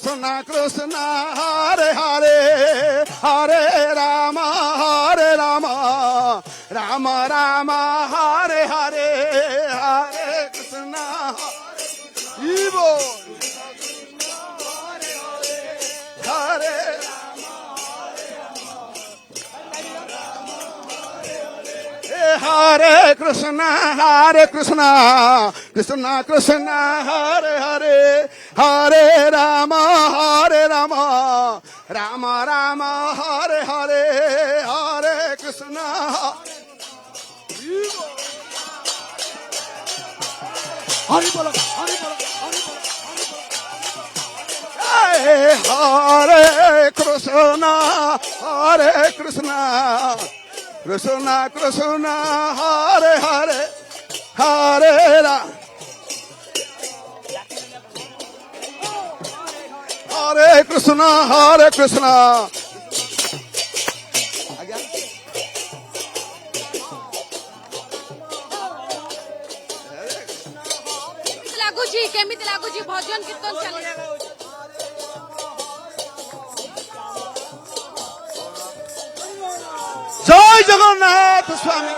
Krishna Krishna Hare Hare Hare Rama Rama Rama Hare Hare Hare Krishna Evo Hare Hare Krishna Krishna Krishna Hare Hare Hare Rama Rama Rama Hare Hare Hare Krishna Hare Bolo Hare Bolo Hare Krishna Krishna Krishna Hare Hare Hare Rama Hare Krishna କେମିତି ଲାଗୁଛି ଭଜନ କୀର୍ତ୍ତନ ଚାଲିଛି ଜୟ ଜଗନ୍ନାଥ ସ୍ୱାମୀ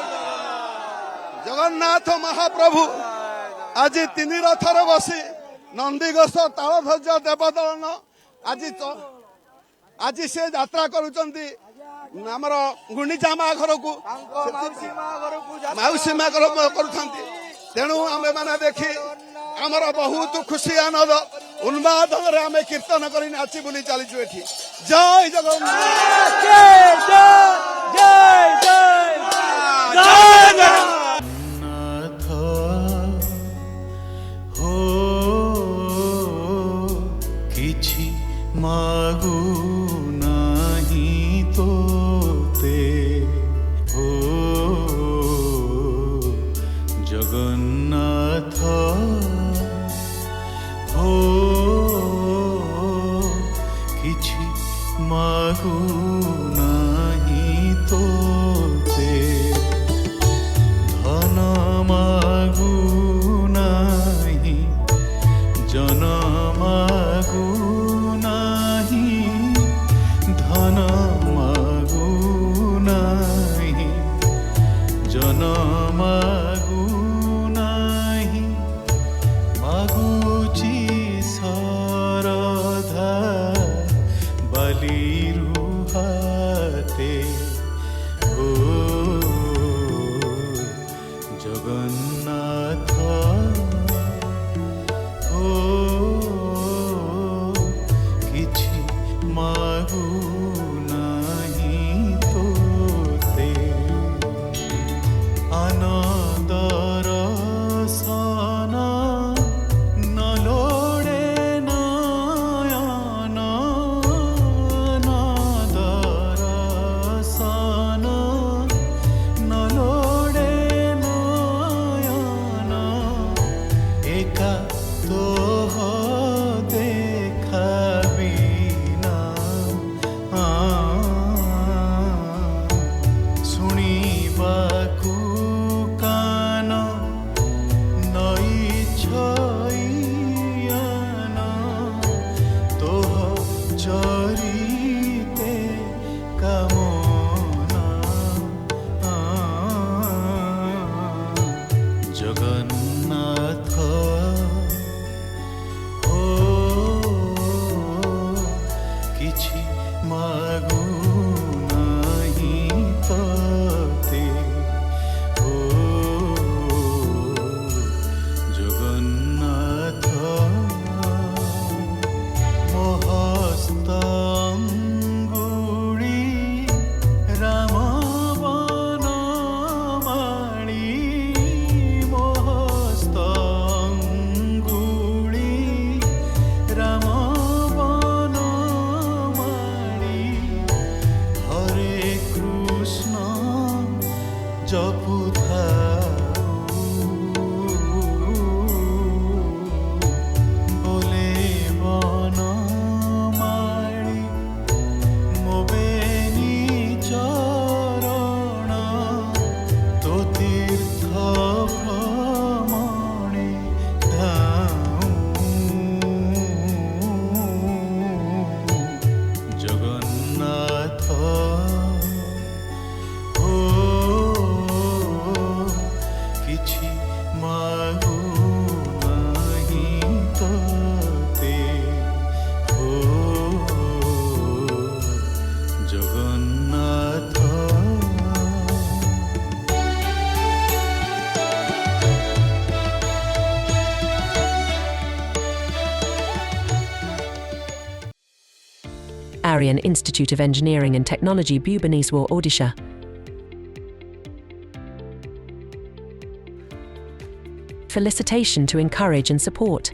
ଜଗନ୍ନାଥ ମହାପ୍ରଭୁ ଆଜି 3 ରଥରେ ବସି ନନ୍ଦିଘୋଷ ତାଳଧ୍ୱଜ ଦେବଦଳନ ଆଜି ସେ ଯାତ୍ରା କରୁଛନ୍ତି ଆମର ଗୁଣ୍ଡିଚା ମା ଘରକୁ ମାଉସୀ ମା ଘରକୁ କରୁଛନ୍ତି ତେଣୁ ଆମେ ମାନେ ଦେଖି ଆମର ବହୁତ ଖୁସି ଆନନ୍ଦ ଉନ୍ମାଦନରେ ଆମେ କୀର୍ତ୍ତନ କରି ନାଚି ବୁଲି ଚାଲିଛୁ ଏଠି ଜୟ ଜଗନ୍ନାଥ କିଛି ମାଗୁ ନାହିଁ ତୋତେ ହୋ ଜଗନ୍ନାଥ ହୋ କିଛି ମାଗୁ ନାହିଁ ତୋତେ ଧନ ମାଗୁ ନାହିଁ ଜନ ମାଗୁ ନାହିଁ ଧନ ମାଗୁ ନାହିଁ ଜନ ମାଗୁ ନାହିଁ ମାଗୁଛି Saradha ବାଲିରୁ Aryan Institute of Engineering and Technology, Bhubaneswar, Odisha. Felicitation to encourage and support